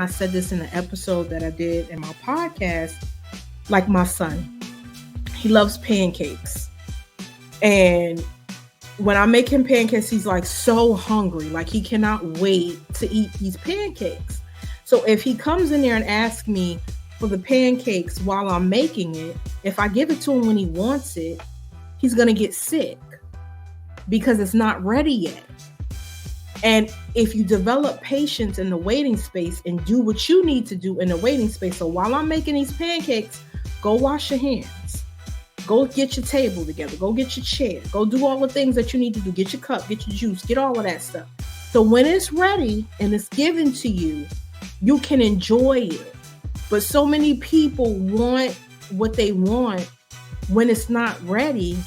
I said this in an episode that I did in my podcast, like my son, he loves pancakes. And when I make him pancakes, he's like so hungry. Like he cannot wait to eat these pancakes. So if he comes in there and asks me for the pancakes while I'm making it, if I give it to him when he wants it, he's going to get sick because it's not ready yet. And if you develop patience in the waiting space and do what you need to do in the waiting space. So while I'm making these pancakes, go wash your hands. Go get your table together. Go get your chair. Go do all the things that you need to do. Get your cup, get your juice, get all of that stuff. So when it's ready and it's given to you, you can enjoy it. But so many people want what they want when it's not ready.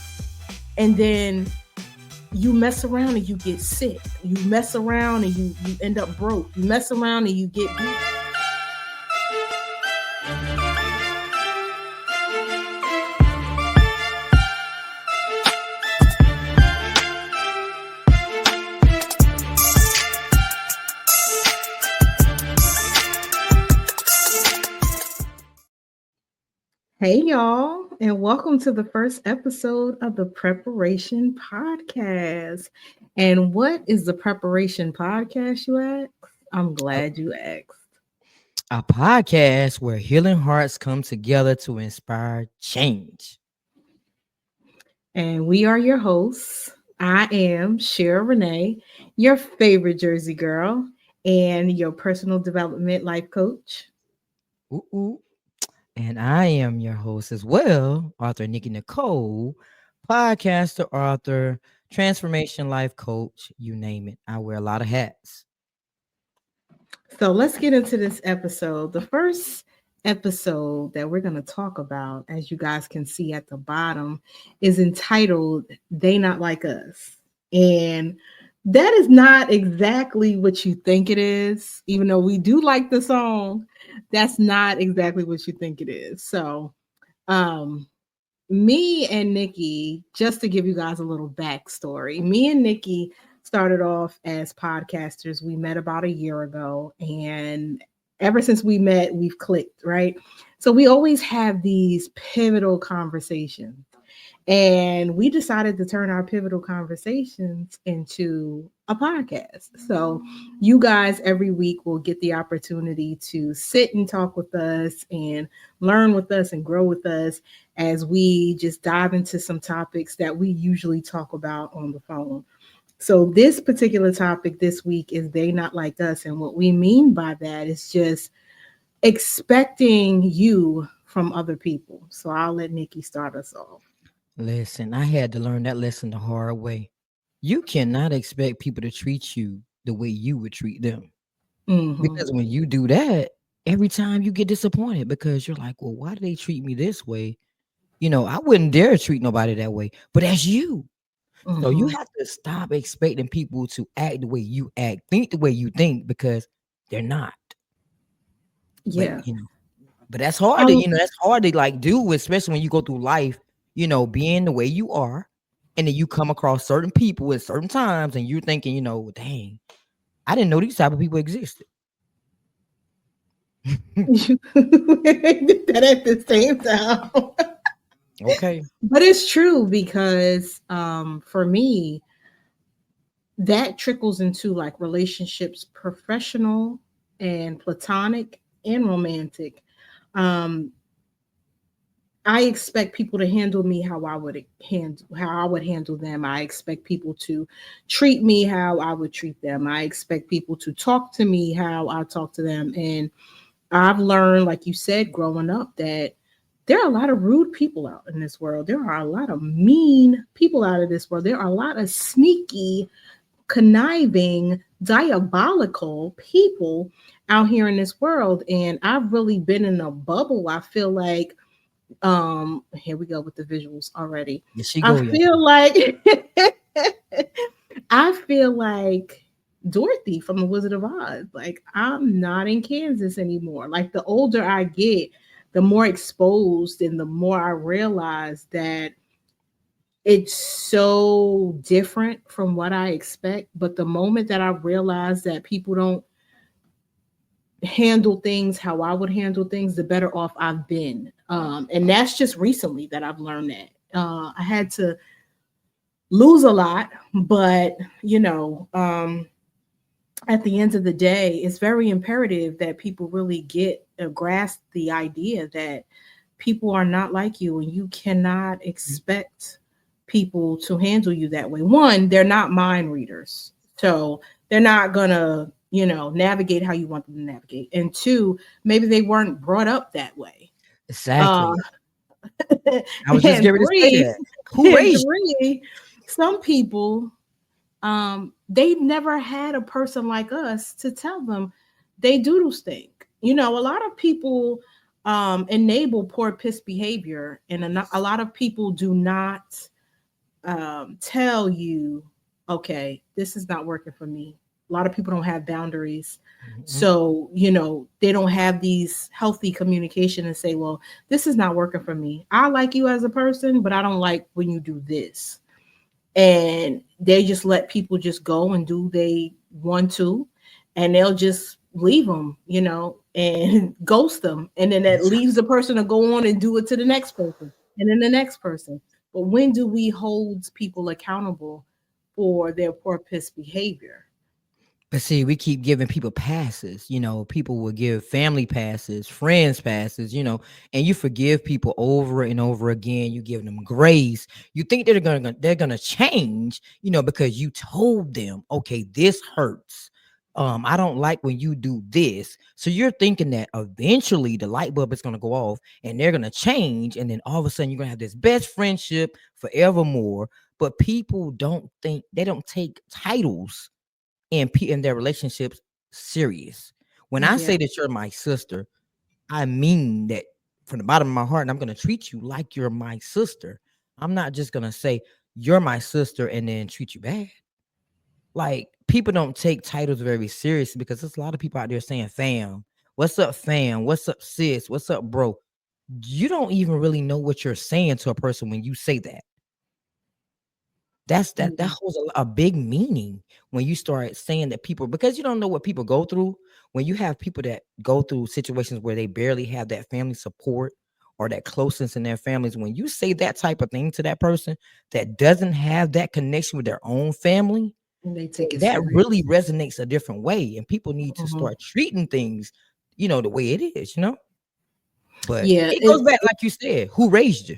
And then you mess around and you get sick. You mess around and you end up broke. You mess around and you get beat. Hey, y'all, and welcome to the first episode of the PrepHEration Podcast. And what is the PrepHEration Podcast, you ask? I'm glad you asked. A podcast where healing hearts come together to inspire change. And we are your hosts. I am Shera Renee, your favorite Jersey girl and your personal development life coach. Ooh, ooh. And I am your host as well, author Nikki Nicole, podcaster, author, transformation life coach, you name it. I wear a lot of hats. So let's get into this episode. The first episode that we're going to talk about, as you guys can see at the bottom, is entitled They Not Like Us. And that is not exactly what you think it is, even though we do like the song. That's not exactly what you think it is. So, me and Nikki, just to give you guys a little backstory, me and Nikki started off as podcasters. We met about a year ago, and ever since we met, we've clicked, right? So we always have these pivotal conversations. And we decided to turn our pivotal conversations into a podcast. So you guys every week will get the opportunity to sit and talk with us and learn with us and grow with us as we just dive into some topics that we usually talk about on the phone. So this particular topic this week is They Not Like Us. And what we mean by that is just expecting you from other people. So I'll let Nikki start us off. Listen, I had to learn that lesson the hard way. You cannot expect people to treat you the way you would treat them. Mm-hmm. Because when you do that, every time you get disappointed because you're like, well, why do they treat me this way? I wouldn't dare treat nobody that way, but that's you. So you Mm-hmm. have to stop expecting people to act the way you act, think the way you think, because they're not. But Yeah. but that's hard to, Um, that's hard to like do, especially when you go through life, being the way you are, and then you come across certain people at certain times, and you're thinking, dang, I didn't know these type of people existed. you did that at the same time. Okay. But it's true because for me, that trickles into like relationships, professional and platonic and romantic. Um, I expect people to handle me how I would handle them. I expect people to treat me how I would treat them. I expect people to talk to me how I talk to them. And I've learned, like you said, growing up, that there are a lot of rude people out in this world. There are a lot of mean people out of this world. There are a lot of sneaky, conniving, diabolical people out here in this world. And I've really been in a bubble. I feel like here we go with the visuals already. There she I go, y'all. feel like I feel like Dorothy from the Wizard of Oz. Like I'm not in Kansas anymore. Like the older I get, the more exposed and the more I realize that it's so different from what I expect. But the moment that I realize that people don't handle things how I would handle things, the better off I've been. And that's just recently that I've learned that. I had to lose a lot, but you know, at the end of the day, it's very imperative that people really get grasp the idea that people are not like you, and you cannot expect people to handle you that way. One, they're not mind readers, so they're not gonna, you know, navigate how you want them to navigate. And two, maybe they weren't brought up that way. Uh, Exactly. I was just and getting ready to say three, that. Who and raised three, some people they never had a person like us to tell them they doodle stink. You know, a lot of people enable poor piss behavior, and a lot of people do not tell you, okay, this is not working for me. A lot of people don't have boundaries. you? Mhm. So, you know, they don't have these healthy communication and say, well, this is not working for me. I like you as a person, but I don't like when you do this. And they just let people just go and do they want to, and they'll just leave them, you know, and ghost them, and then that leaves the person to go on and do it to the next person and then the next person. But when do we hold people accountable for their poor piss behavior? But see, we keep giving people passes. People will give family passes, friends passes, and you forgive people over and over again. You give them grace. You think they're gonna change, because you told them, okay, this hurts. I don't like when you do this. So you're thinking that eventually the light bulb is gonna go off and they're gonna change, and then all of a sudden you're gonna have this best friendship forevermore. But people don't take titles in their relationships serious. When I Yeah, say that you're my sister, I mean that from the bottom of my heart, and I'm going to treat you like you're my sister. I'm not just going to say you're my sister and then treat you bad. Like, people don't take titles very seriously because there's a lot of people out there saying fam. What's up, fam? What's up, sis? What's up, bro? You don't even really know what you're saying to a person when you say that. That yeah, holds a big meaning when you start saying that people, because you don't know what people go through. When you have people that go through situations where they barely have that family support or that closeness in their families, when you say that type of thing to that person that doesn't have that connection with their own family, and they then take it that serious. really resonates a different way. And people need to Mhm. start treating things, the way it is. But Yeah, it goes back, like you said, who raised you?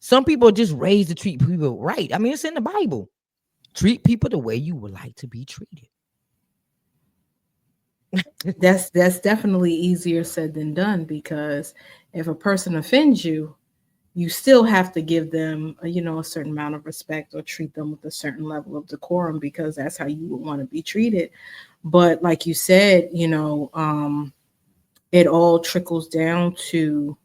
Some people just raised to treat people right. I mean, it's in the Bible. Treat people the way you would like to be treated. that's definitely easier said than done, because if a person offends you, you still have to give them you know, a certain amount of respect or treat them with a certain level of decorum, because that's how you would want to be treated. But like you said, you know, it all trickles down to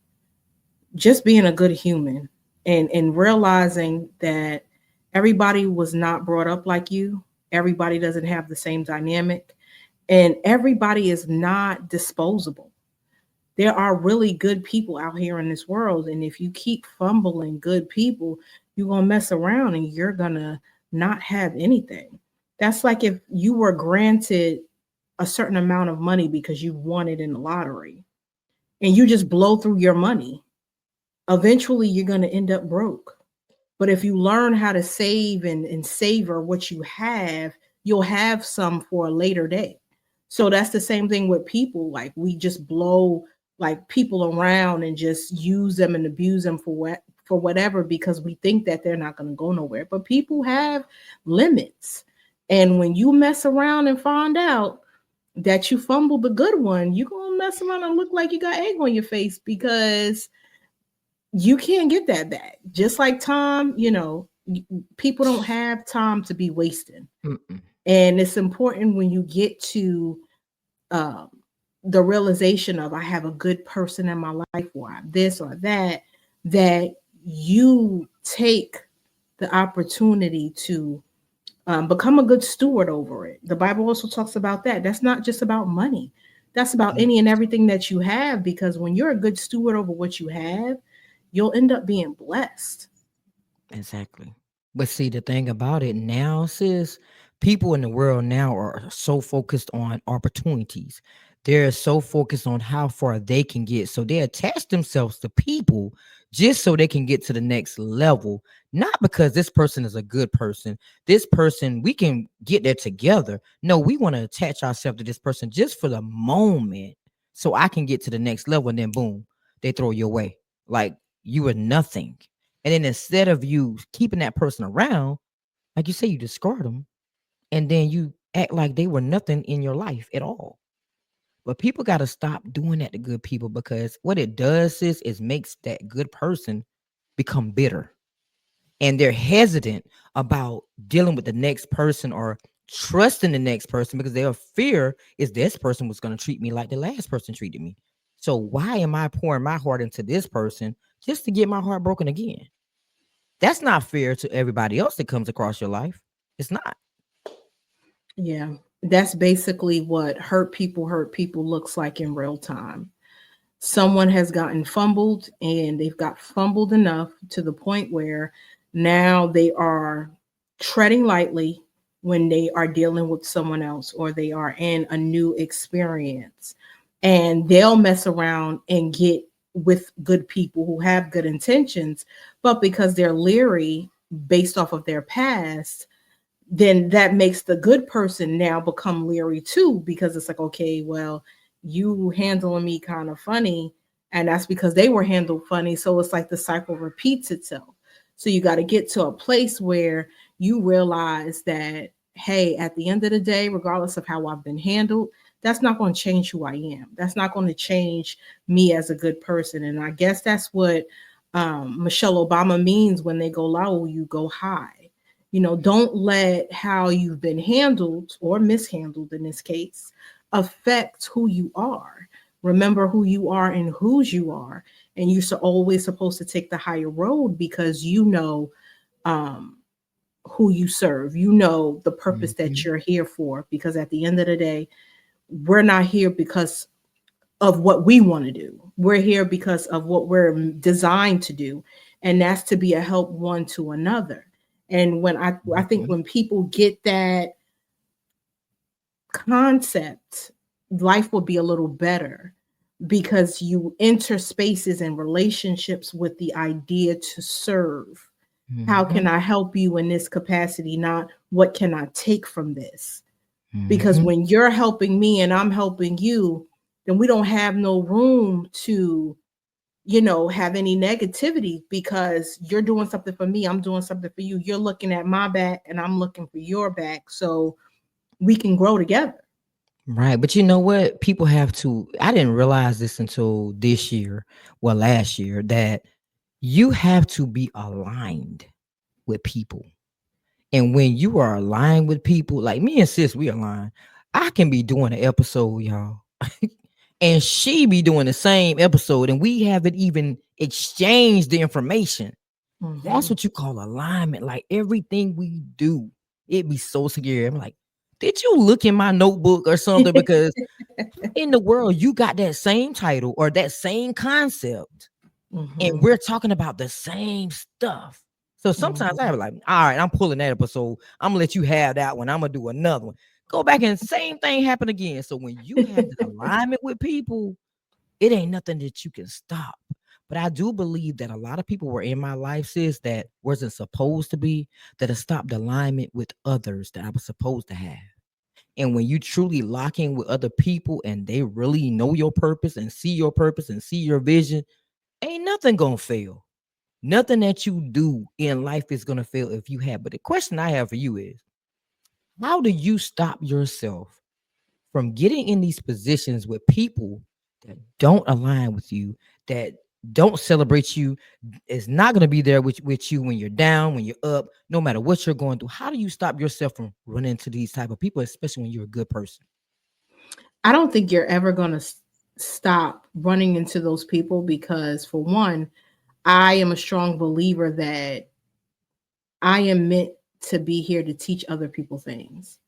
just being a good human, and realizing that everybody was not brought up like you. Everybody doesn't have the same dynamic, and everybody is not disposable. There are really good people out here in this world, and if you keep fumbling good people, you're going to mess around and you're going to not have anything. That's like if you were granted a certain amount of money because you won it in the lottery, and you just blow through your money. Eventually you're going to end up broke. But if you learn how to save and savor what you have, you'll have some for a later day. So that's the same thing with people. Like, we just blow like people around and just use them and abuse them for whatever, because we think that they're not going to go nowhere. But people have limits. And when you mess around and find out that you fumbled the good one, you're going to mess around and look like you got egg on your face, because you can't get that back. Just like time, you know, people don't have time to be wasting. Mm-mm. And it's important when you get to um, the realization of, I have a good person in my life, or I this or that you take the opportunity to become a good steward over it. The Bible also talks about that. That's not just about money. That's about Mm, any and everything that you have, because when you're a good steward over what you have, you'll end up being blessed. exactly. But see, the thing about it now, sis, people in the world now are so focused on opportunities. They're so focused on how far they can get. So they attach themselves to people just so they can get to the next level. Not because this person is a good person. This person, we can get there together. No, we want to attach ourselves to this person just for the moment so I can get to the next level. And then boom, they throw you away. Like you were nothing. And then instead of you keeping that person around, like you say, you discard them and then you act like they were nothing in your life at all. But people got to stop doing that to good people because what it does is makes that good person become bitter and they're hesitant about dealing with the next person or trusting the next person because their fear is this person was going to treat me like the last person treated me. So why am I pouring my heart into this person just to get my heart broken again? That's not fair to everybody else that comes across your life. It's not. Yeah, that's basically what hurt people looks like in real time. Someone has gotten fumbled and they've got fumbled enough to the point where now they are treading lightly when they are dealing with someone else or they are in a new experience. And they'll mess around and get with good people who have good intentions, but because they're leery based off of their past, then that makes the good person now become leery too, because it's like, okay, well, you handling me kind of funny, and that's because they were handled funny. So it's like the cycle repeats itself. So you got to get to a place where you realize that, hey, at the end of the day, regardless of how I've been handled, that's not going to change who I am. That's not going to change me as a good person. And I guess that's what Michelle Obama means when they go low, you go high. Don't let how you've been handled or mishandled in this case affect who you are. Remember who you are and whose you are. And you're always supposed to take the higher road because um, who you serve. You know the purpose that Mhm. you're here for. Because at the end of the day, we're not here because of what we want to do. We're here because of what we're designed to do. And that's to be a help one to another. And when I think Mhm. when people get that concept, life will be a little better because you enter spaces and relationships with the idea to serve. How can Mhm. I help you in this capacity? Not what can I take from this? Because Mhm. when you're helping me and I'm helping you, then we don't have no room to have any negativity because you're doing something for me, I'm doing something for you. You're looking at my back and I'm looking for your back so we can grow together. Right. But you know what? People have to, I didn't realize this until this year, well, last year, that you have to be aligned with people. And when you are aligned with people, like me and sis, we align. I can be doing an episode, y'all, and she be doing the same episode, and we haven't even exchanged the information. That's Mhm. what you call alignment. Like everything we do, it be so scary. I'm like, did you look in my notebook or something? Because in the world, you got that same title or that same concept, and Mhm. we're talking about the same stuff. So sometimes I Mhm. have like, all right, I'm pulling that episode. I'm gonna let you have that one. I'm gonna do another one. Go back and same thing happen again. So when you have the alignment with people, it ain't nothing that you can stop. But I do believe that a lot of people were in my life, sis, that wasn't supposed to be, that have stopped alignment with others that I was supposed to have. And when you truly lock in with other people and they really know your purpose and see your vision, ain't nothing gonna fail. Nothing that you do in life is gonna fail if you have. But the question I have for you is, how do you stop yourself from getting in these positions with people that don't align with you, that don't celebrate you, is not going to be there with you when you're down, when you're up, no matter what you're going through? How do you stop yourself from running into these type of people, especially when you're a good person? I don't think you're ever going to stop running into those people because, for one, I am a strong believer that I am meant to be here to teach other people things.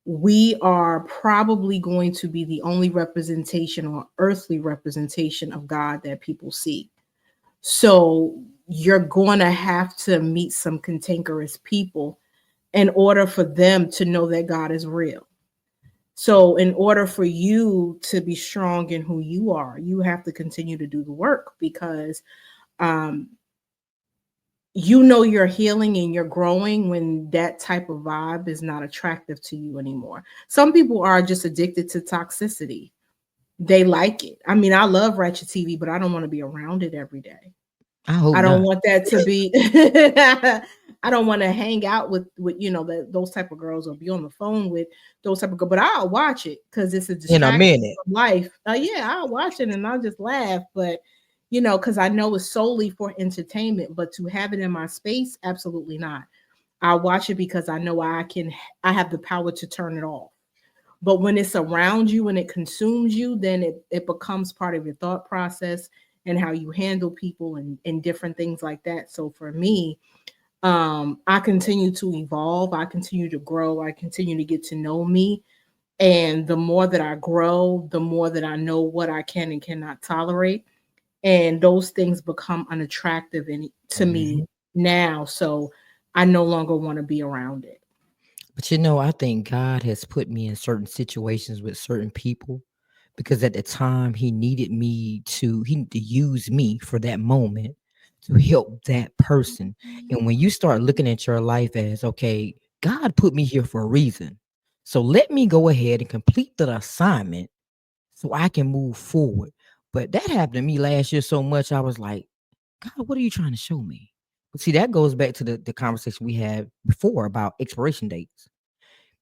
We are probably going to be the only representation or earthly representation of God that people see. So you're going to have to meet some cantankerous people in order for them to know that God is real. So in order for you to be strong in who you are, you have to continue to do the work, because um you know you're healing and you're growing when that type of vibe is not attractive to you anymore. Some people are just addicted to toxicity. They like it. I mean, I love ratchet TV, but I don't want to be around it every day. I hope I don't not. want that to be I don't want to hang out with those type of girls, or be on the phone with those type of girls. But I'll watch it because it's a In a distraction minute. from life. Yeah, I'll watch it and I'll just laugh. But because I know it's solely for entertainment. But to have it in my space, absolutely not. I watch it because I know I have the power to turn it off. But when it's around you and it consumes you, then it becomes part of your thought process and how you handle people, and different things like that. So for me, I continue to evolve, I continue to grow, I continue to get to know me. And the more that I grow, the more that I know what I can and cannot tolerate. And those things become unattractive to Mhm. me now. So I no longer want to be around it. But I think God has put me in certain situations with certain people because at the time he needed to use me for that moment to help that person. And when you start looking at your life as, okay, God put me here for a reason. So let me go ahead and complete the assignment so I can move forward. But that happened to me last year so much, I was like, God, what are you trying to show me? But see, that goes back to the conversation we had before about expiration dates.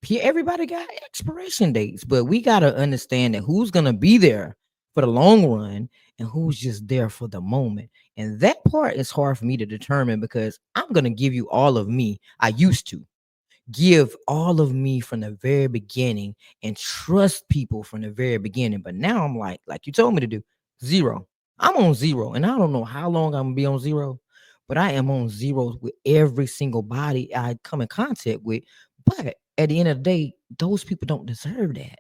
Everybody got expiration dates, but we got to understand that who's going to be there for the long run and who's just there for the moment. And that part is hard for me to determine because I'm going to give you all of me. I used to give all of me from the very beginning and trust people from the very beginning. But now I'm like you told me to do, zero. I'm on zero, and I don't know how long I'm gonna be on zero, but I am on zero with every single body I come in contact with. But at the end of the day, those people don't deserve that.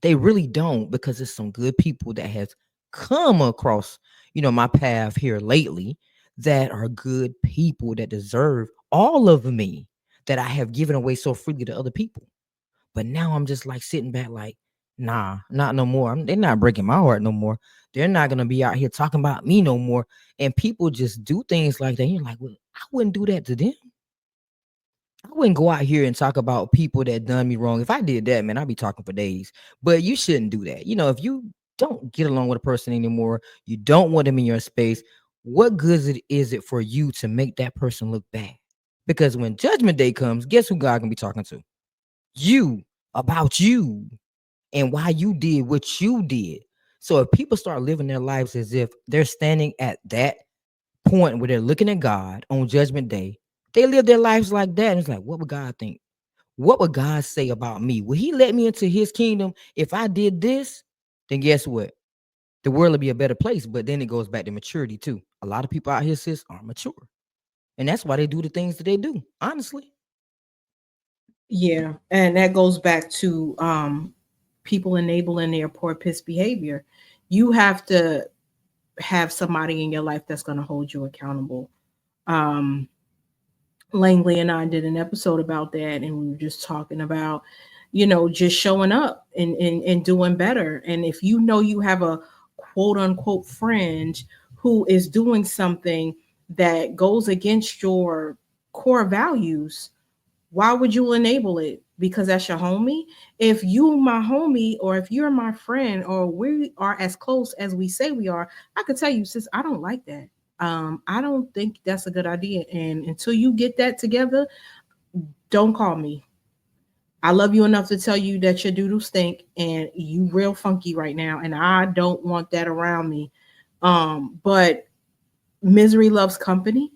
They really don't, because it's some good people that has come across, my path here lately, that are good people that deserve all of me that I have given away so freely to other people. But now I'm just like sitting back like, nah, not no more. They're not breaking my heart no more. They're not gonna be out here talking about me no more. And people just do things like that. And you're like, well, I wouldn't do that to them. I wouldn't go out here and talk about people that done me wrong. If I did that, man, I'd be talking for days. But you shouldn't do that. If you don't get along with a person anymore, you don't want them in your space, what good is it for you to make that person look bad? Because when judgment day comes, guess who God can be talking to? You, about you, and why you did what you did. So if people start living their lives as if they're standing at that point where they're looking at God on judgment day, they live their lives like that. And it's like, what would God think? What would God say about me? Will he let me into his kingdom if I did this? Then guess what? The world will be a better place. But then it goes back to maturity too. A lot of people out here, sis, aren't mature. And that's why they do the things that they do, honestly. Yeah, and that goes back to people enabling their poor piss behavior. You have to have somebody in your life that's going to hold you accountable. Um, Langley and I did an episode about that, and we were just talking about, just showing up and doing better. And if you know you have a quote unquote friend who is doing something that goes against your core values, why would you enable it? Because that's your homie? If you my homie, or if you're my friend, or we are as close as we say we are, I could tell you, sis, I don't like that. I don't think that's a good idea. And until you get that together, don't call me. I love you enough to tell you that your doodle stink and you real funky right now, and I don't want that around me. But misery loves company.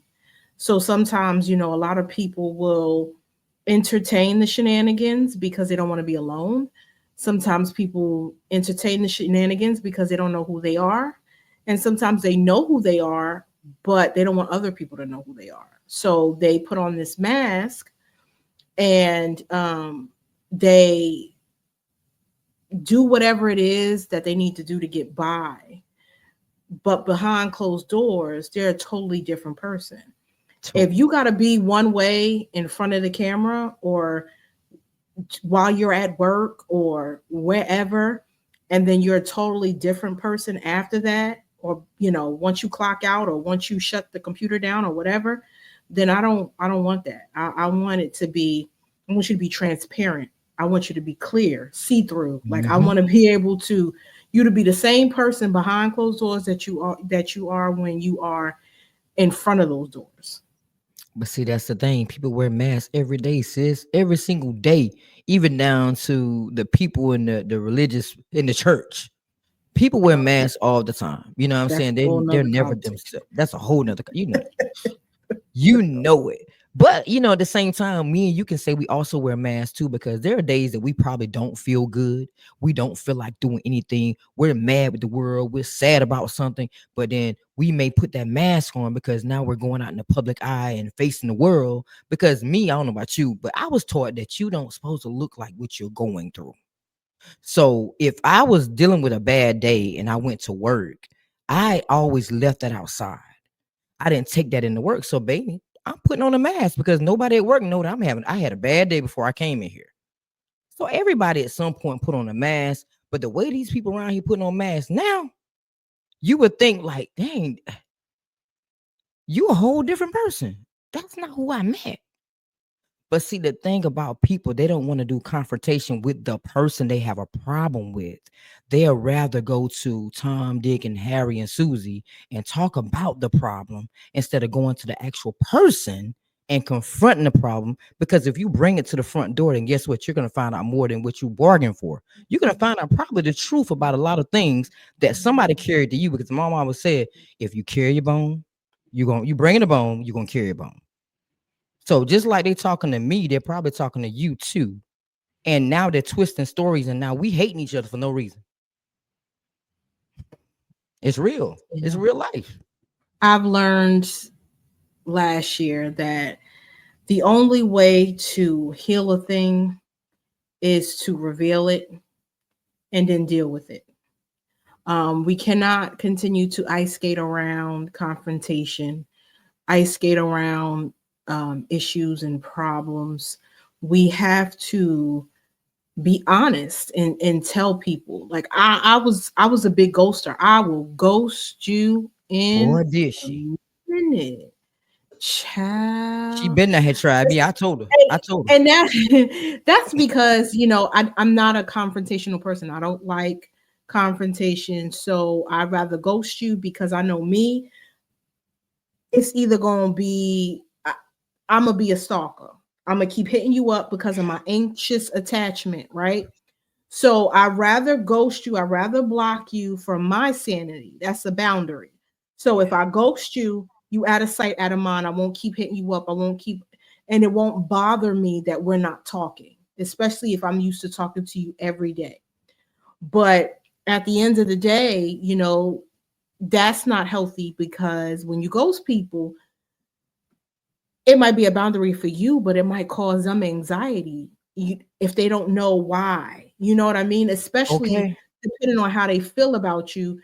So sometimes, a lot of people will entertain the shenanigans because they don't want to be alone. Sometimes people entertain the shenanigans because they don't know who they are. And sometimes they know who they are, but they don't want other people to know who they are. So they put on this mask, and they do whatever it is that they need to do to get by. But behind closed doors, they're a totally different person. If Totally. you got to be one way in front of the camera, or while you're at work or wherever, and then you're a totally different person after that, or once you clock out or once you shut the computer down or whatever, then I don't want that. I want it to be, I want you to be transparent. I want you to be clear, see through. Like I Hmm. want to be able to you to be the same person behind closed doors that you are when you are in front of those doors. But see, that's the thing. People wear masks every day, sis. Every single day, even down to the people in the religious in the church. People wear Oh, masks all the time. You know what I'm that's saying? a whole They're nother never conversation. themselves. That's a whole nother. You know it. But at the same time, me and you can say we also wear masks too, because there are days that we probably don't feel good. We don't feel like doing anything. We're mad with the world. We're sad about something. But then we may put that mask on because now we're going out in the public eye and facing the world. Because me, I don't know about you, but I was taught that you don't supposed to look like what you're going through. So if I was dealing with a bad day and I went to work, I always left that outside. I didn't take that into work. So baby, I'm putting on a mask because nobody at work know that I had a bad day before I came in here. So everybody at some point put on a mask. But the way these people around here putting on masks now, you would think like, dang, you a whole different person. That's not who I met. But see, the thing about people, they don't want to do confrontation with the person they have a problem with. They'll rather go to Tom, Dick, and Harry and Susie and talk about the problem instead of going to the actual person and confronting the problem. Because if you bring it to the front door, then guess what? You're going to find out more than what you bargained for. You're going to find out probably the truth about a lot of things that somebody carried to you. Because my mom always said, if you carry your bone, you bring in a bone, you're going to carry a bone. So just like they talking to me, they're probably talking to you too. And now they're twisting stories, and now we hating each other for no reason. It's real. It's Yeah. real life. I've learned last year that the only way to heal a thing is to reveal it and then deal with it. We cannot continue to ice skate around confrontation, ice skate around issues and problems. We have to be honest and tell people. Like I was a big ghoster. I will ghost you in Or did a she? minute, She child. been there had tried me. I told her. I Hey, told her. and that's because I'm not a confrontational person. I don't like confrontation, so I'd rather ghost you because I know me. It's either gonna be I'm gonna be a stalker. I'm gonna keep hitting you up because of my anxious attachment, right? So I rather ghost you. I rather block you for my sanity. That's a boundary. So if I ghost you, you out of sight, out of mind. I won't keep hitting you up. I won't keep, and it won't bother me that we're not talking, especially if I'm used to talking to you every day. But at the end of the day, that's not healthy because when you ghost people, it might be a boundary for you, but it might cause them anxiety if they don't know why. You know what I mean? Especially Okay. depending on how they feel about you,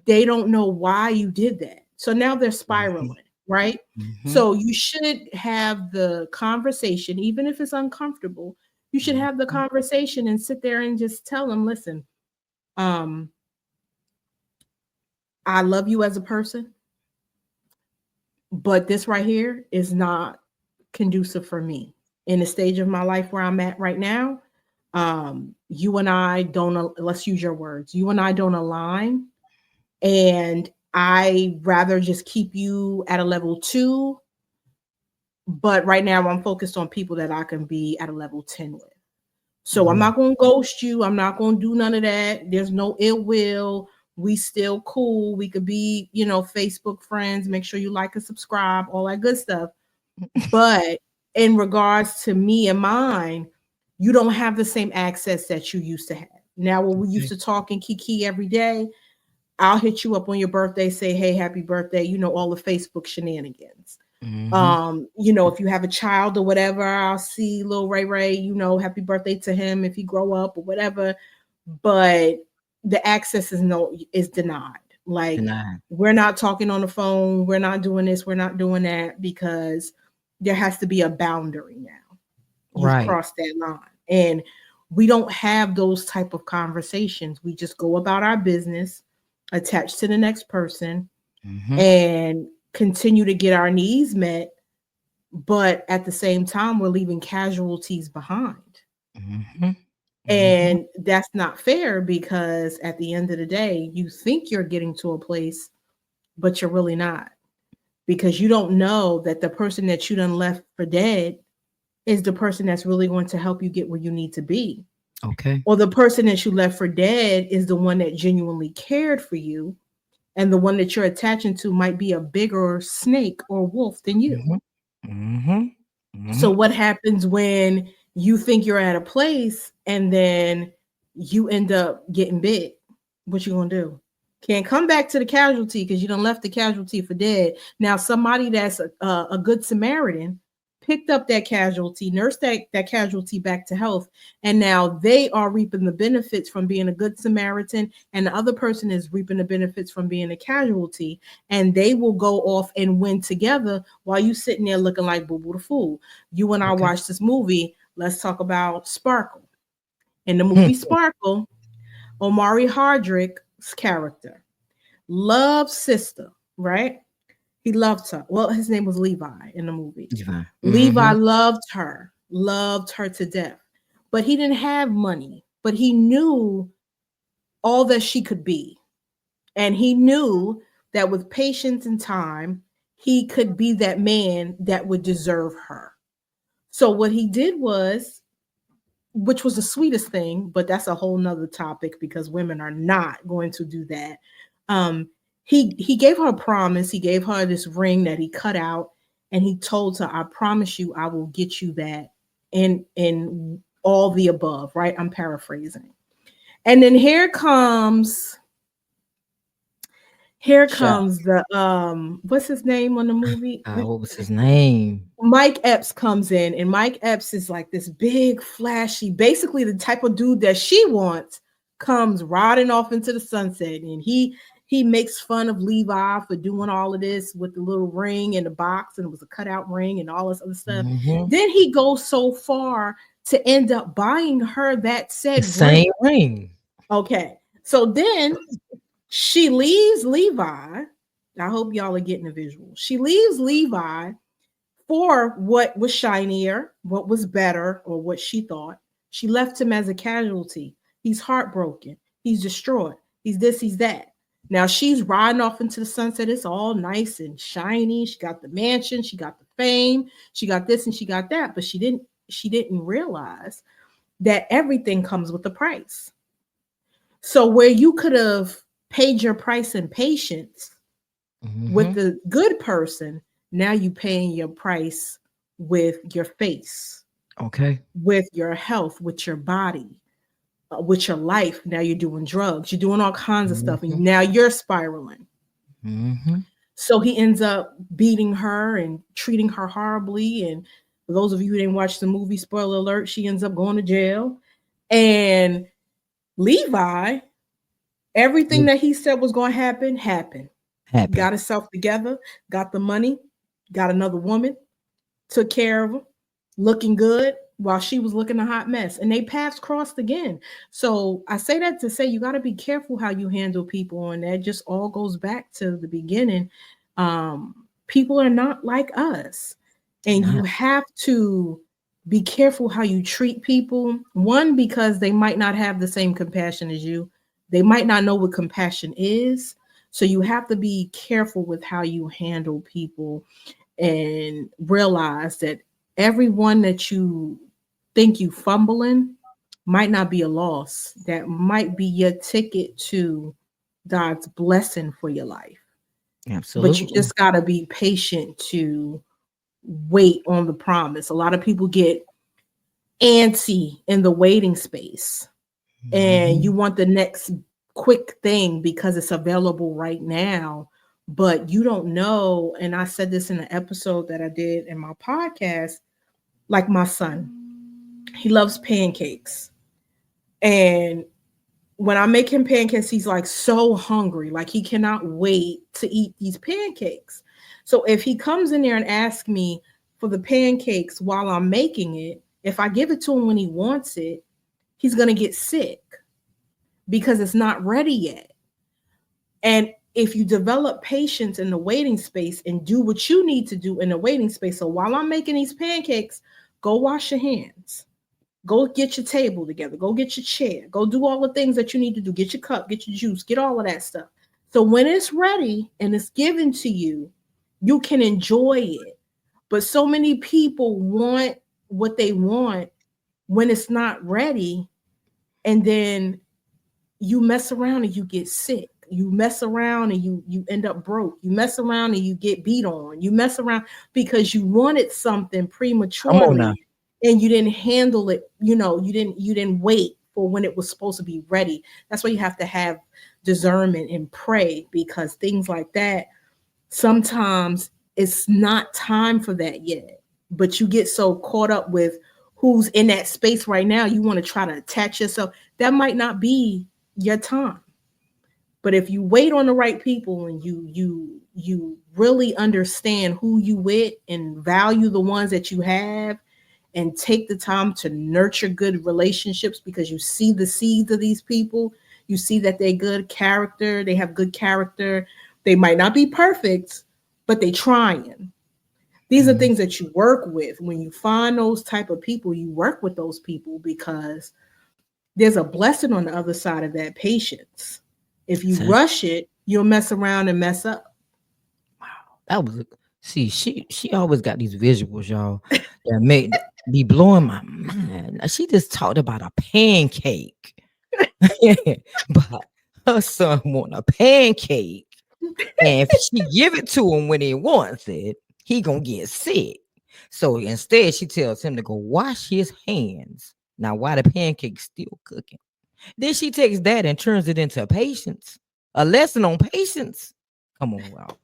they don't know why you did that. So now they're Hmm. spiraling, right? Hmm. So you should have the conversation, even if it's uncomfortable. You should have the Hmm. conversation and sit there and just tell them, listen, um, I love you as a person, but this right here is not conducive for me in the stage of my life where I'm at right now. You and I don't, let's use your words, you and I don't align. And I rather just keep you at a level 2. But right now I'm focused on people that I can be at a level 10 with. So I'm Yeah. not going to ghost you. I'm not going to do none of that. There's no ill will. We still cool. We could be, Facebook friends. Make sure you like and subscribe, all that good stuff. But in regards to me and mine, you don't have the same access that you used to have. Now, when we used Okay. to talk and kiki every day, I'll hit you up on your birthday, say, hey, happy birthday, all the Facebook shenanigans. Hmm. If you have a child or whatever, I'll see little Ray, happy birthday to him if he grow up or whatever. But the access is denied. Like Denied. we're not talking on the phone, we're not doing this, we're not doing that because there has to be a boundary now. You've Right. crossed that line. And we don't have those type of conversations. We just go about our business, attach to the next person, Mm-hmm. and continue to get our needs met. But at the same time, we're leaving casualties behind. Mm-hmm. Mm-hmm. And that's not fair, because at the end of the day, you think you're getting to a place, but you're really not, because you don't know that the person that you done left for dead is the person that's really going to help you get where you need to be. Okay. Or the person that you left for dead is the one that genuinely cared for you, and the one that you're attaching to might be a bigger snake or wolf than you. Mm-hmm. Mm-hmm. So Mm-hmm. what happens when you think you're at a place and then you end up getting bit? What you gonna do? Can't come back to the casualty because you done left the casualty for dead. Now somebody that's a good Samaritan picked up that casualty, nursed that casualty back to health, and now they are reaping the benefits from being a good Samaritan, and the other person is reaping the benefits from being a casualty, and they will go off and win together while you sitting there looking like Boo Boo the Fool. You and I Okay. watched this movie. Let's talk about Sparkle. In the movie Sparkle, Omari Hardrick's character loved sister, right? He loved her. Well, his name was Levi in the movie. Divine. Levi Mm-hmm. loved her to death. But he didn't have money, but he knew all that she could be. And he knew that with patience and time, he could be that man that would deserve her. So what he did was, which was the sweetest thing, but that's a whole nother topic because women are not going to do that. Um, he gave her a promise. He gave her this ring that he cut out, and he told her, "I promise you, I will get you that." In all the above, right? I'm paraphrasing. And then here Shera. comes the what's his name on the movie? What was his name? Mike Epps comes in, and Mike Epps is like this big, flashy, basically the type of dude that she wants, comes riding off into the sunset, and he makes fun of Levi for doing all of this with the little ring in the box, and it was a cutout ring and all this other stuff. Mm-hmm. Then he goes so far to end up buying her that The said ring. same ring. Okay, so then she leaves Levi. I hope y'all are getting a visual. She leaves Levi for what was shinier, what was better, or what she thought. She left him as a casualty. He's heartbroken. He's distraught. He's this, he's that. Now she's riding off into the sunset. It's all nice and shiny. She got the mansion, she got the fame, she got this and she got that, but she didn't realize that everything comes with a price. So where you could have paid your price in patience with Mm-hmm. the good person, now you paying your price with your face, Okay. with your health, with your body, with your life. Now you're doing drugs, you're doing all kinds of stuff, and Mm-hmm. now you're spiraling. Mm-hmm. So he ends up beating her and treating her horribly. And for those of you who didn't watch the movie, spoiler alert, she ends up going to jail. And Levi, everything Yeah. that he said was going to happen happened. Happen. Got himself together, got the money, got another woman, took care of her, looking good while she was looking a hot mess. And they paths crossed again. So I say that to say you got to be careful how you handle people. And that just all goes back to the beginning. People are not like us. And you Not. have to be careful how you treat people. One, because they might not have the same compassion as you, they might not know what compassion is. So you have to be careful with how you handle people, and realize that everyone that you think you fumbling might not be a loss. That might be your ticket to God's blessing for your life. But you Absolutely. just got to be patient to wait on the promise. A lot of people get antsy in the waiting space, and Mm-hmm. you want the next quick thing because it's available right now, but you don't know. And I said this in an episode that I did in my podcast. Like my son, he loves pancakes, and when I make him pancakes, he's like so hungry, like he cannot wait to eat these pancakes. So if he comes in there and asks me for the pancakes while I'm making it, If I give it to him when he wants it, he's going to get sick because it's not ready yet. And if you develop patience in the waiting space and do what you need to do in the waiting space. So while I'm making these pancakes, go wash your hands. Go get your table together. Go get your chair. Go do all the things that you need to do. Get your cup, get your juice, get all of that stuff. So when it's ready and it's given to you, you can enjoy it. But so many people want what they want when it's not ready. And then you mess around and you get sick. You mess around and you end up broke. You mess around and you get beat on. You mess around because you wanted something Come on now. prematurely and you didn't handle it. You didn't wait for when it was supposed to be ready. That's why you have to have discernment and pray, because things like that, sometimes it's not time for that yet. But you get so caught up with who's in that space right now, you want to try to attach yourself. That might not be your time. But if you wait on the right people and you really understand who you with and value the ones that you have and take the time to nurture good relationships, because you see the seeds of these people, you see that they're good character, they have good character. They might not be perfect, but they trying. These are things that you work with. When you find those type of people, you work with those people because there's a blessing on the other side of that patience. If you rush it, you'll mess around and mess up. Wow, that was she always got these visuals, y'all, that make be blowing my mind. Now, she just talked about a pancake, but her son want a pancake, and if she give it to him when he wants it, he gonna get sick. So instead, she tells him to go wash his hands. Now, why the pancake's still cooking? Then she takes that and turns it into patience, a lesson on patience. Come on, y'all.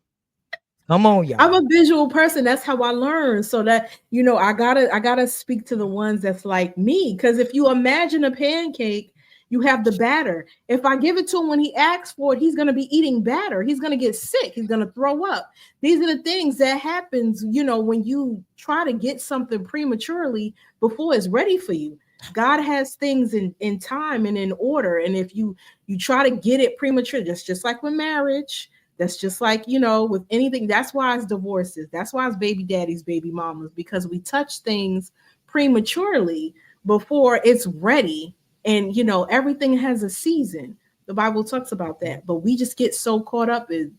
Come on, y'all. I'm a visual person. That's how I learn. So that, I gotta speak to the ones that's like me. Because if you imagine a pancake, you have the batter. If I give it to him when he asks for it, he's gonna be eating batter. He's gonna get sick. He's gonna throw up. These are the things that happens, when you try to get something prematurely before it's ready for you. God has things in time and in order. And if you try to get it premature, just like with marriage, that's just like, with anything. That's why it's divorces. That's why it's baby daddies, baby mamas, because we touch things prematurely before it's ready. And, everything has a season. The Bible talks about that. But we just get so caught up in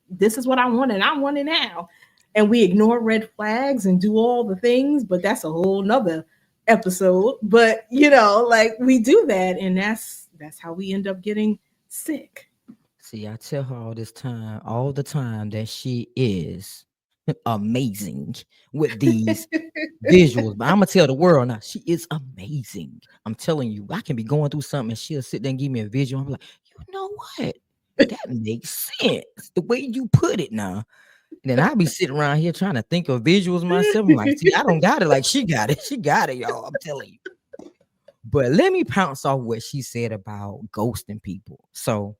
this is what I want and I want it now. And we ignore red flags and do all the things. But that's a whole nother episode. But, like we do that. And that's how we end up getting sick. See, I tell her all the time, that she is amazing with these visuals. But I'm gonna tell the world now, she is amazing. I'm telling you, I can be going through something and she'll sit there and give me a visual. I'm like, you know what? That makes sense. The way you put it now. And then I'll be sitting around here trying to think of visuals myself. I'm like, see, I don't got it like she got it. She got it, y'all. I'm telling you. But let me pounce off what she said about ghosting people. So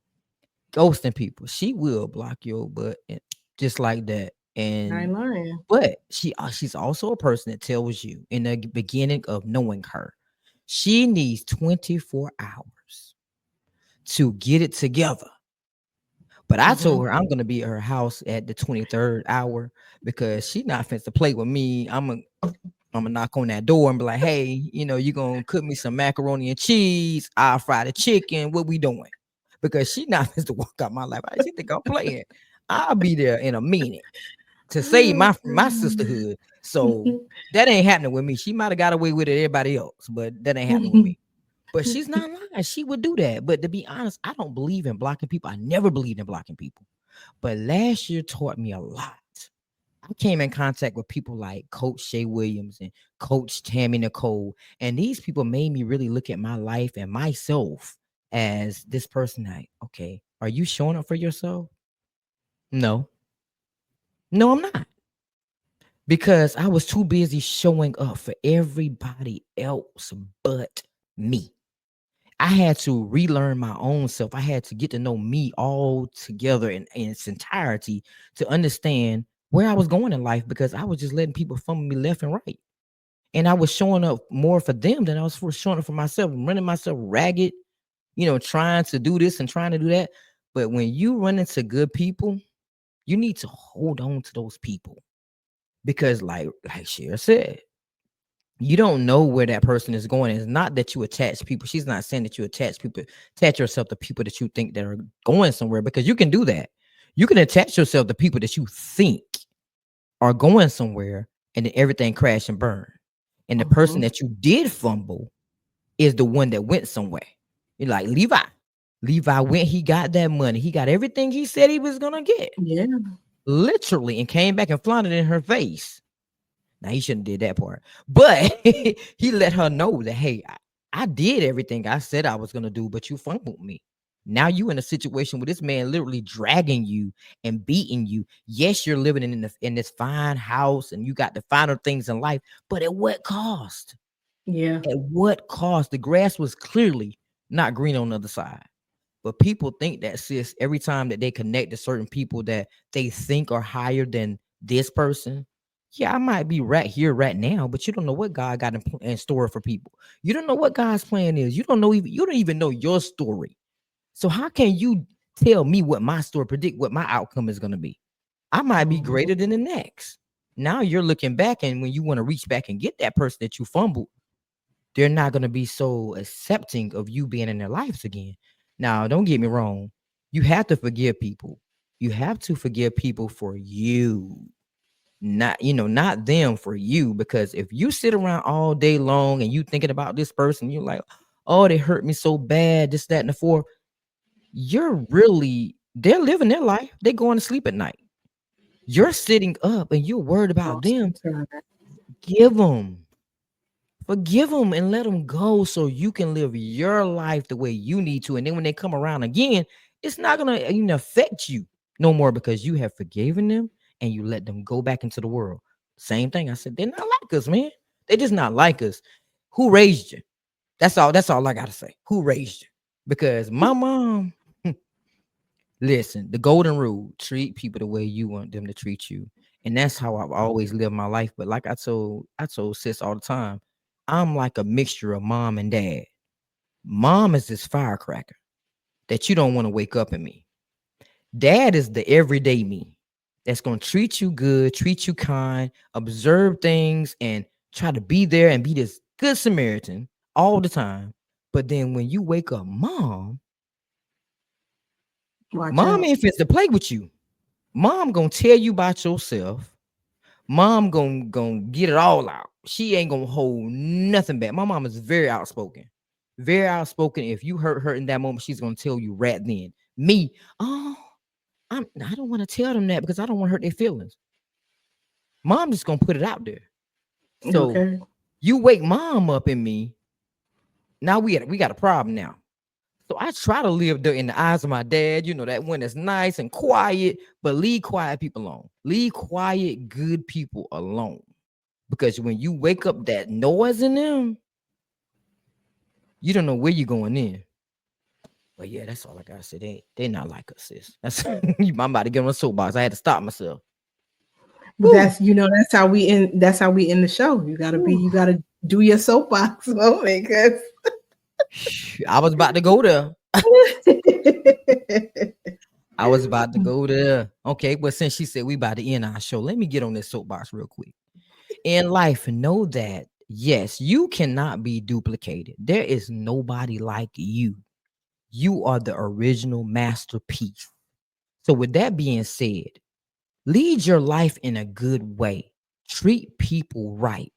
ghosting people, she will block your butt just like that. I ain't And lying. but she's also a person that tells you in the beginning of knowing her, she needs 24 hours to get it together. But I told her I'm gonna be at her house at the 23rd hour, because she not finna to play with me. I'm gonna knock on that door and be like, hey, you gonna cook me some macaroni and cheese, I'll fry the chicken, what we doing? Because she not supposed to walk out my life. She think I'm playing. I'll be there in a minute to save my sisterhood. So that ain't happening with me. She might have got away with it everybody else, but that ain't happening with me. But she's not lying. She would do that. But to be honest, I don't believe in blocking people. I never believed in blocking people. But last year taught me a lot. I came in contact with people like Coach Shay Williams and Coach Tammy Nicole. And these people made me really look at my life and myself as this person. Like, okay, are you showing up for yourself? No. No, I'm not. Because I was too busy showing up for everybody else but me. I had to relearn my own self. I had to get to know me all together in its entirety to understand where I was going in life, because I was just letting people fumble me left and right. And I was showing up more for them than I was for showing up for myself, running myself ragged, trying to do this and trying to do that. But when you run into good people, you need to hold on to those people because, like Shera said, you don't know where that person is going. It's not that you attach people. She's not saying that you attach yourself to people that you think that are going somewhere, because you can do that. You can attach yourself to people that you think are going somewhere, and then everything crash and burn. And the person Mhm. that you did fumble is the one that went somewhere. You're like Levi. Levi went, he got that money. He got everything he said he was gonna get. Yeah. Literally, and came back and flaunted in her face. Now he shouldn't have did that part, but he let her know that, hey, I did everything I said I was gonna do, but you fumbled me. Now you in a situation where this man literally dragging you and beating you. Yes, you're living in this fine house and you got the finer things in life, but at what cost? Yeah. At what cost? The grass was clearly not green on the other side. But people think that, sis, every time that they connect to certain people that they think are higher than this person. Yeah, I might be right here, right now, but you don't know what God got in store for people. You don't know what God's plan is. You don't even know your story. So how can you tell me what my story, predict what my outcome is going to be? I might be Mhm. greater than the next. Now you're looking back, and when you want to reach back and get that person that you fumbled, they're not going to be so accepting of you being in their lives again. Now, don't get me wrong. You have to forgive people. You have to forgive people for you, not them, for you. Because if you sit around all day long and you thinking about this person, you're like, oh, they hurt me so bad, this, that, and the fourth. They're living their life. They're going to sleep at night. You're sitting up and you're worried about Lost them. in time. Give them. Forgive them and let them go so you can live your life the way you need to. And then when they come around again, it's not going to even affect you no more, because you have forgiven them and you let them go back into the world. Same thing. I said, they're not like us, man. They're just not like us. Who raised you? That's all I got to say. Who raised you? Because my mom, listen, the golden rule: treat people the way you want them to treat you. And that's how I've always lived my life. But like I told sis all the time, I'm like a mixture of mom and dad. Mom is this firecracker that you don't want to wake up in me. Dad is the everyday me that's going to treat you good, treat you kind, observe things, and try to be there and be this good Samaritan all the time. But then when you wake up, Watch mom out. ain't fit to play with you. Mom gonna tell you about yourself. Mom gonna get it all out. She ain't gonna hold nothing back. My mom is very outspoken. Very outspoken. If you hurt her in that moment, she's gonna tell you right then. Me, oh, I don't want to tell them that because I don't want to hurt their feelings. Mom just gonna put it out there. So Okay. you wake mom up in me. Now we got a problem now. So I try to live there in the eyes of my dad, that one that's nice and quiet, but leave quiet people alone. Leave quiet, good people alone. Because when you wake up that noise in them, you don't know where you're going in. But yeah, that's all I gotta say. They not like us, sis. That's I'm about to get on a soapbox. I had to stop myself. But Whew, that's how we end the show. whew. You gotta do your soapbox moment, because I was about to go there. I was about to go there. Okay, but since she said we about to end our show, let me get on this soapbox real quick. In life, know that yes, you cannot be duplicated. There is nobody like you. You are the original masterpiece. So, with that being said, lead your life in a good way. Treat people right.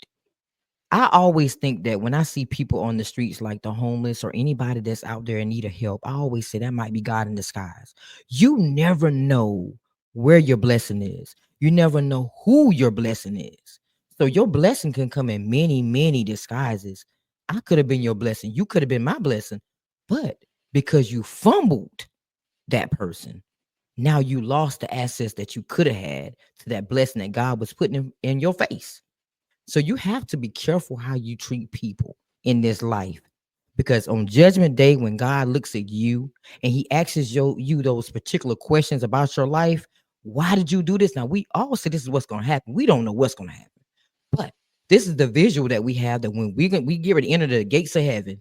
I always think that when I see people on the streets, like the homeless or anybody that's out there in need of help, I always say that might be God in disguise. You never know where your blessing is. You never know who your blessing is. So your blessing can come in many, many disguises. I could have been your blessing. You could have been my blessing. But because you fumbled that person, now you lost the access that you could have had to that blessing that God was putting in your face. So you have to be careful how you treat people in this life. Because on judgment day, when God looks at you and he asks you those particular questions about your life, why did you do this? Now, we all say this is what's going to happen. We don't know what's going to happen. But This is the visual that we have, that when we get ready to enter the gates of heaven,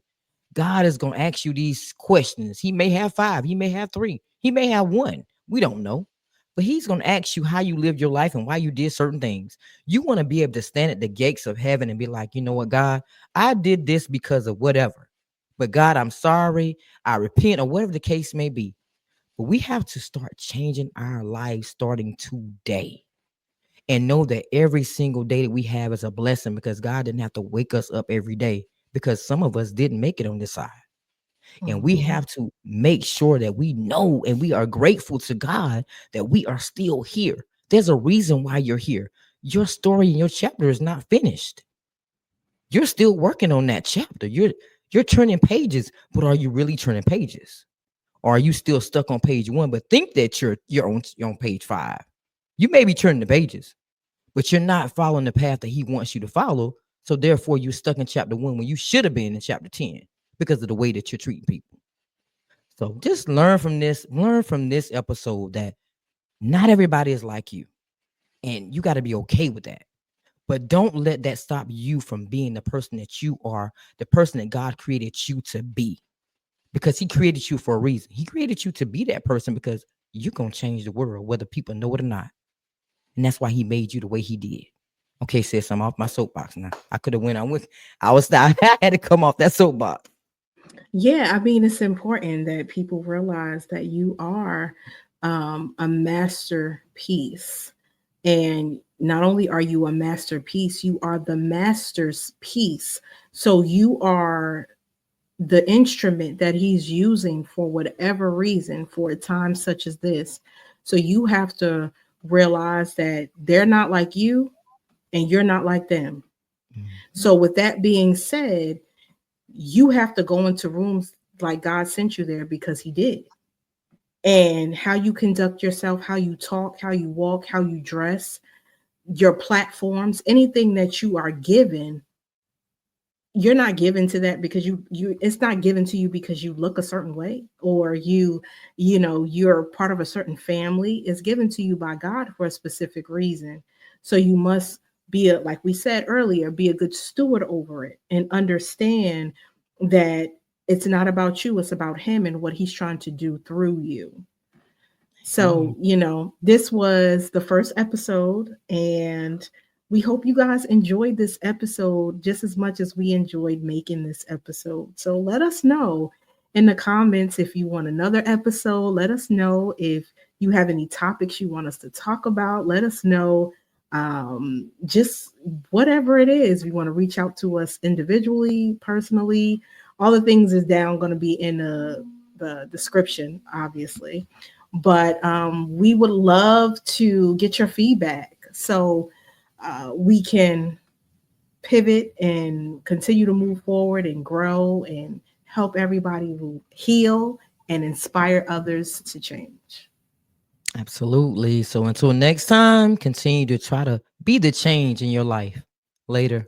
God is going to ask you these questions. He may have 5, he may have 3, he may have 1. We don't know. But he's going to ask you how you lived your life and why you did certain things. You want to be able to stand at the gates of heaven and be like, you know what, God, I did this because of whatever. But God, I'm sorry. I repent, or whatever the case may be. But we have to start changing our lives starting today, and know that every single day that we have is a blessing, because God didn't have to wake us up every day, because some of us didn't make it on this side. And we Mhm. have to make sure that we know and we are grateful to God that we are still here. There's a reason why you're here. Your story and your chapter is not finished. You're still working on that chapter. You're turning pages, but are you really turning pages? Or are you still stuck on page 1, but think that you're on page 5? You may be turning the pages, but you're not following the path that he wants you to follow. So therefore, you're stuck in chapter 1 when you should have been in chapter 10, because of the way that you're treating people. So just learn from this. Learn from this episode that not everybody is like you, and you got to be okay with that. But don't let that stop you from being the person that you are, the person that God created you to be, because he created you for a reason. He created you to be that person because you're going to change the world, whether people know it or not. And that's why he made you the way he did. Okay, sis, I'm off my soapbox now. I could have went on with, I had to come off that soapbox. Yeah, I mean, it's important that people realize that you are a masterpiece. And not only are you a masterpiece, you are the master's piece. So you are the instrument that he's using for whatever reason for a time such as this. So you have to realize that they're not like you and you're not like them. Mhm. So, with that being said, you have to go into rooms like God sent you there because he did. And how you conduct yourself, how you talk, how you walk, how you dress, your platforms, anything that you are given, you're not given to that because you it's not given to you because you look a certain way, or you're part of a certain family. It's given to you by God for a specific reason. So you must be a, like we said earlier, be a good steward over it and understand that it's not about you, it's about him and what he's trying to do through you. So, Amen. this was the first episode, and we hope you guys enjoyed this episode just as much as we enjoyed making this episode. So, let us know in the comments if you want another episode. Let us know if you have any topics you want us to talk about. Let us know, just whatever it is. You want to reach out to us individually, personally. All the things is down going to be in the description, obviously. But we would love to get your feedback so we can pivot and continue to move forward and grow and help everybody heal and inspire others to change. Absolutely. So until next time, continue to try to be the change in your life. Later.